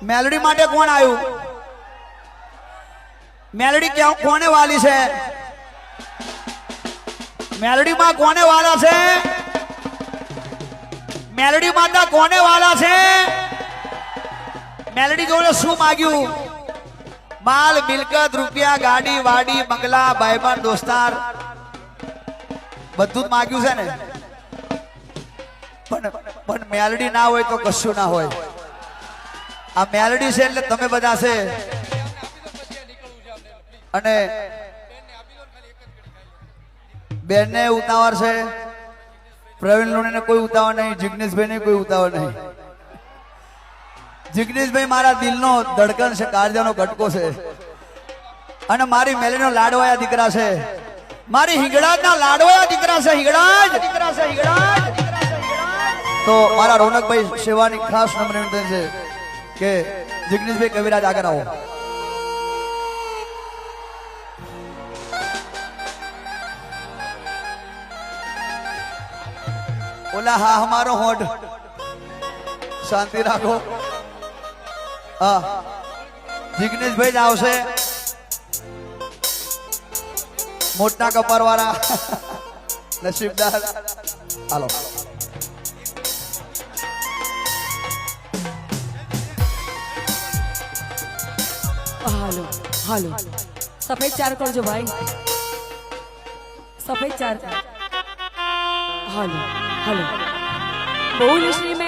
melody माटे कोण आयु मेलोडी क्या कोने वाली से मेलोडी मां कोने वाला से मेलोडी माता कोने वाला से मेलोडी जोड़े शू मांग्यू माल मिलकत रुपया गाड़ी वाड़ी बंगला भाईबंध दोस्तार બધું જ માંગ્યું છે ને પણ મેલોડી ના હોય તો કશું ના હોય આ મેલોડી છે એટલે તમે બધા છે અને બેનને ઉતાવળ છે પ્રવીણ લોણીને કોઈ ઉતાવળ નહીં જિગ્નેશભાઈને કોઈ ઉતાવળ નહીં જિગ્નેશભાઈ મારા દિલનો ધડકન છે કાળજાનો કટકો છે અને મારી મેલોડીનો લાડવાયા દીકરા છે મારી હિંગળાજના લાડવાયા દીકરા છે હિંગળાજ તો મારા રોનકભાઈ સેવાની ખાસ નમ્ર વિનંતી છે કે જિગ્નેશભાઈ કવિરાજ આગળ આવો ઓલા હા હમારો હોઠ શાંતિ રાખો હા જિગ્નેશભાઈ જ આવશે मोटा कपर वाला नसीबदार हालो हालो हालो सफेद चार कर जो भाई सफेद चार हालो हालो बहु श्री